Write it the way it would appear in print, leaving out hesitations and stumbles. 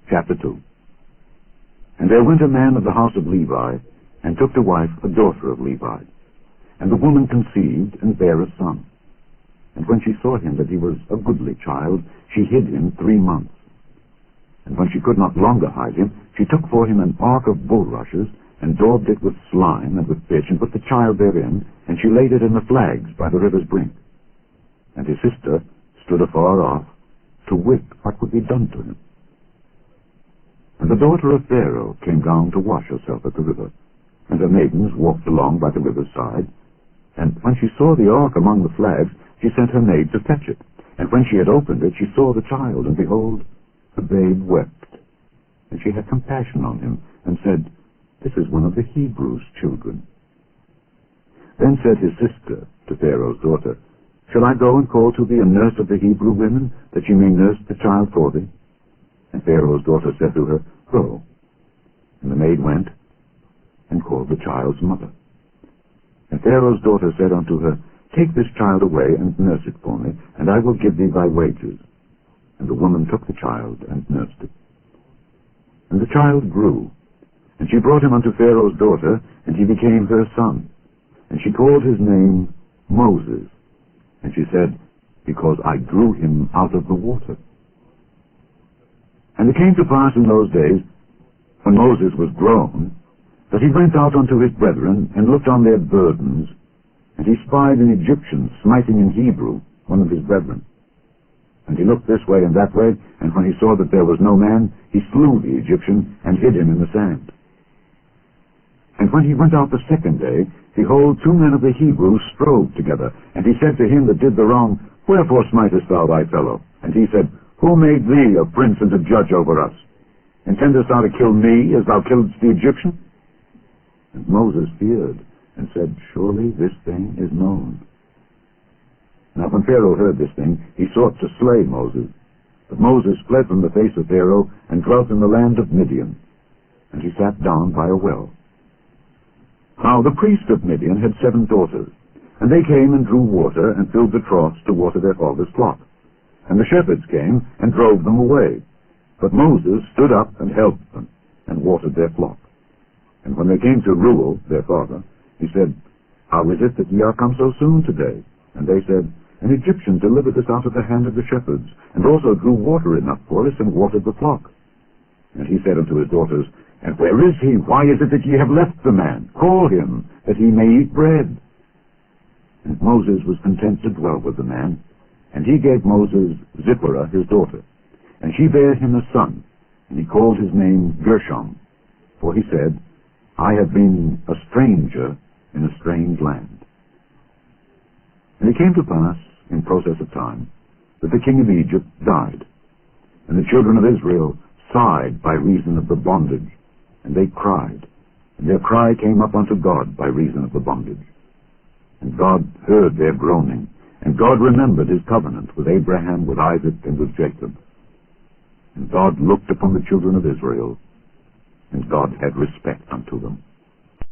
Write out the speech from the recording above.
Chapter 2. And there went a man of the house of Levi, and took to wife a daughter of Levi. And the woman conceived, and bare a son. And when she saw him that he was a goodly child, she hid him 3 months. And when she could not longer hide him, she took for him an ark of bulrushes, and daubed it with slime and with pitch, and put the child therein, and she laid it in the flags by the river's brink. And his sister stood afar off, to wit what would be done to him. And the daughter of Pharaoh came down to wash herself at the river, and her maidens walked along by the river's side. And when she saw the ark among the flags, she sent her maid to fetch it. And when she had opened it, she saw the child, and behold, the babe wept. And she had compassion on him, and said, This is one of the Hebrews' children. Then said his sister to Pharaoh's daughter, Shall I go and call to thee a nurse of the Hebrew women, that she may nurse the child for thee? And Pharaoh's daughter said to her, Go. And the maid went, and called the child's mother. And Pharaoh's daughter said unto her, Take this child away, and nurse it for me, and I will give thee thy wages. And the woman took the child, and nursed it. And the child grew, and she brought him unto Pharaoh's daughter, and he became her son. And she called his name Moses. And she said, Because I drew him out of the water. And it came to pass in those days, when Moses was grown, that he went out unto his brethren, and looked on their burdens, and he spied an Egyptian smiting an Hebrew, one of his brethren. And he looked this way and that way, and when he saw that there was no man, he slew the Egyptian, and hid him in the sand. And when he went out the second day, behold, 2 men of the Hebrews strove together. And he said to him that did the wrong, Wherefore smitest thou thy fellow? And he said, Who made thee a prince and a judge over us? Intendest thou to kill me, as thou killedst the Egyptian? And Moses feared, and said, Surely this thing is known. Now when Pharaoh heard this thing, he sought to slay Moses. But Moses fled from the face of Pharaoh, and dwelt in the land of Midian. And he sat down by a well. Now the priest of Midian had 7 daughters, and they came and drew water, and filled the troughs to water their father's flock. And the shepherds came, and drove them away. But Moses stood up, and helped them, and watered their flock. And when they came to Reuel, their father, he said, How is it that ye are come so soon today? And they said, An Egyptian delivered us out of the hand of the shepherds, and also drew water enough for us, and watered the flock. And he said unto his daughters, And where is he? Why is it that ye have left the man? Call him, that he may eat bread. And Moses was content to dwell with the man, and he gave Moses Zipporah his daughter. And she bare him a son, and he called his name Gershom, for he said, I have been a stranger in a strange land. And it came to pass, in process of time, that the king of Egypt died, and the children of Israel sighed by reason of the bondage, and they cried, and their cry came up unto God by reason of the bondage. And God heard their groaning, and God remembered his covenant with Abraham, with Isaac, and with Jacob. And God looked upon the children of Israel, and God had respect unto them.